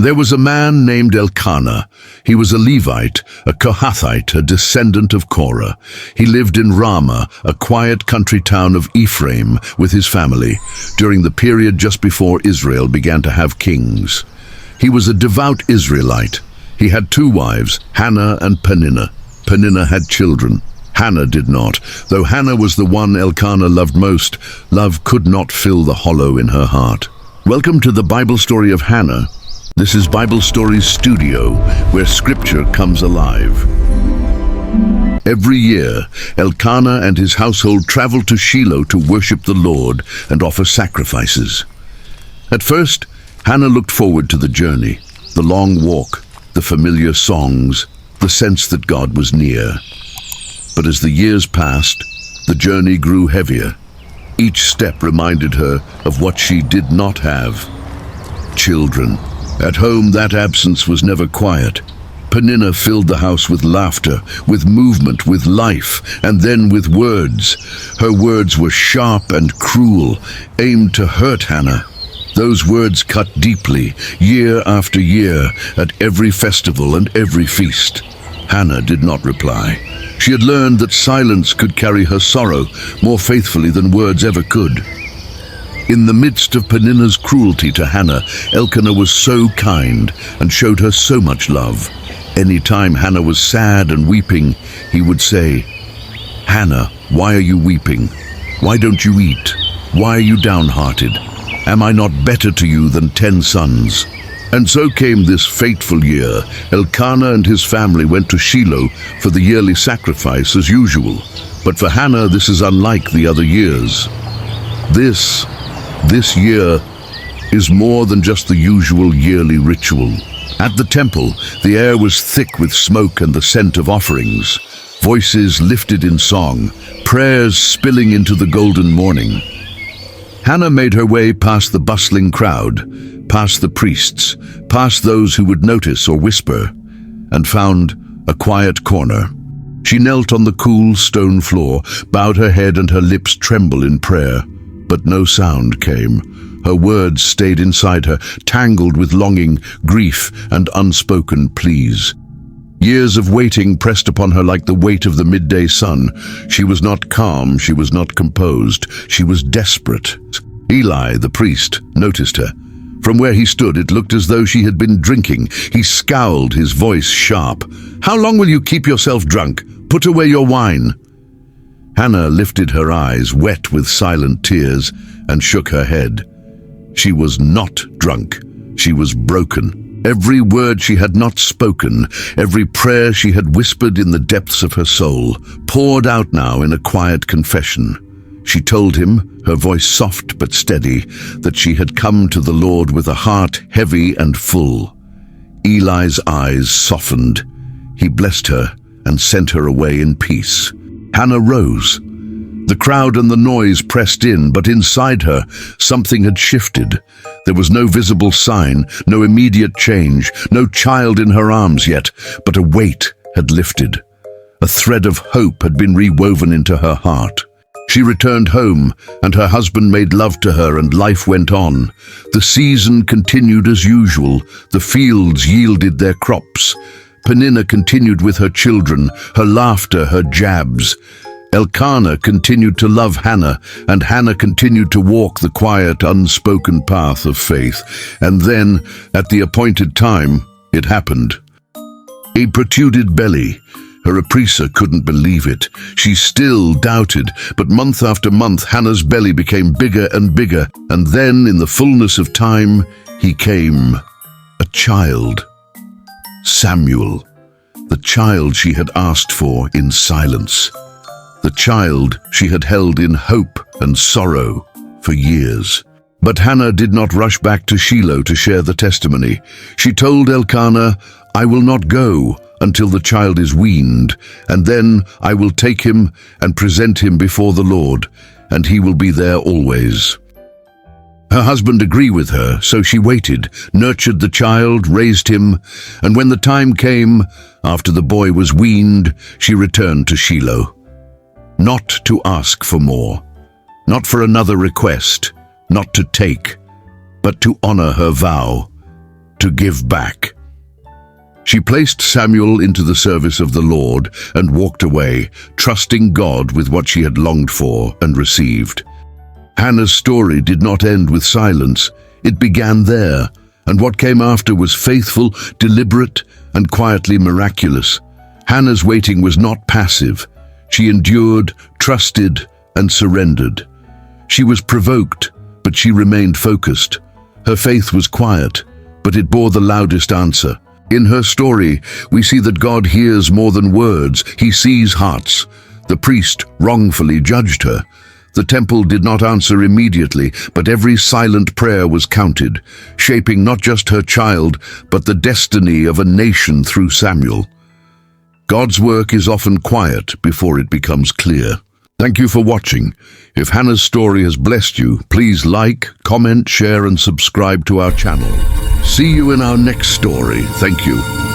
There was a man named Elkanah. He was a Levite, a Kohathite, a descendant of Korah. He lived in Ramah, a quiet country town of Ephraim, with his family, during the period just before Israel began to have kings. He was a devout Israelite. He had two wives, Hannah and Peninnah. Peninnah had children. Hannah did not. Though Hannah was the one Elkanah loved most, love could not fill the hollow in her heart. Welcome to the Bible story of Hannah. This is Bible Stories Studio, where scripture comes alive. Every year, Elkanah and his household traveled to Shiloh to worship the Lord and offer sacrifices. At first, Hannah looked forward to the journey, the long walk, the familiar songs, the sense that God was near. But as the years passed, the journey grew heavier. Each step reminded her of what she did not have: children. At home, that absence was never quiet. Peninnah filled the house with laughter, with movement, with life, and then with words. Her words were sharp and cruel, aimed to hurt Hannah. Those words cut deeply, year after year, at every festival and every feast. Hannah did not reply. She had learned that silence could carry her sorrow more faithfully than words ever could. In the midst of Peninnah's cruelty to Hannah, Elkanah was so kind and showed her so much love. Any time Hannah was sad and weeping, he would say, "Hannah, why are you weeping? Why don't you eat? Why are you downhearted? Am I not better to you than 10 sons?" And so came this fateful year. Elkanah and his family went to Shiloh for the yearly sacrifice as usual. But for Hannah, this is unlike the other years. This year is more than just the usual yearly ritual. At the temple, the air was thick with smoke and the scent of offerings. Voices lifted in song, prayers spilling into the golden morning. Hannah made her way past the bustling crowd, past the priests, past those who would notice or whisper, and found a quiet corner. She knelt on the cool stone floor, bowed her head and her lips trembled in prayer. But no sound came. Her words stayed inside her, tangled with longing, grief, and unspoken pleas. Years of waiting pressed upon her like the weight of the midday sun. She was not calm, she was not composed, she was desperate. Eli, the priest, noticed her. From where he stood, it looked as though she had been drinking. He scowled, his voice sharp. "How long will you keep yourself drunk? Put away your wine." Hannah lifted her eyes, wet with silent tears, and shook her head. She was not drunk. She was broken. Every word she had not spoken, every prayer she had whispered in the depths of her soul, poured out now in a quiet confession. She told him, her voice soft but steady, that she had come to the Lord with a heart heavy and full. Eli's eyes softened. He blessed her and sent her away in peace. Hannah rose. The crowd and the noise pressed in, but inside her, something had shifted. There was no visible sign, no immediate change, no child in her arms yet, but a weight had lifted. A thread of hope had been rewoven into her heart. She returned home, and her husband made love to her, and life went on. The season continued as usual. The fields yielded their crops. Peninnah continued with her children, her laughter, her jabs. Elkanah continued to love Hannah, and Hannah continued to walk the quiet, unspoken path of faith. And then, at the appointed time, it happened. A protruded belly. Her oppressor couldn't believe it. She still doubted, but month after month, Hannah's belly became bigger and bigger, and then, in the fullness of time, he came. A child. Samuel, the child she had asked for in silence, the child she had held in hope and sorrow for years. But Hannah did not rush back to Shiloh to share the testimony. She told Elkanah, "I will not go until the child is weaned, and then I will take him and present him before the Lord, and he will be there always." Her husband agreed with her, so she waited, nurtured the child, raised him, and when the time came, after the boy was weaned, she returned to Shiloh. Not to ask for more, not for another request, not to take, but to honor her vow, to give back. She placed Samuel into the service of the Lord and walked away, trusting God with what she had longed for and received. Hannah's story did not end with silence. It began there, and what came after was faithful, deliberate, and quietly miraculous. Hannah's waiting was not passive. She endured, trusted, and surrendered. She was provoked, but she remained focused. Her faith was quiet, but it bore the loudest answer. In her story, we see that God hears more than words. He sees hearts. The priest wrongfully judged her. The temple did not answer immediately, but every silent prayer was counted, shaping not just her child, but the destiny of a nation through Samuel. God's work is often quiet before it becomes clear. Thank you for watching. If Hannah's story has blessed you, please like, comment, share, and subscribe to our channel. See you in our next story. Thank you.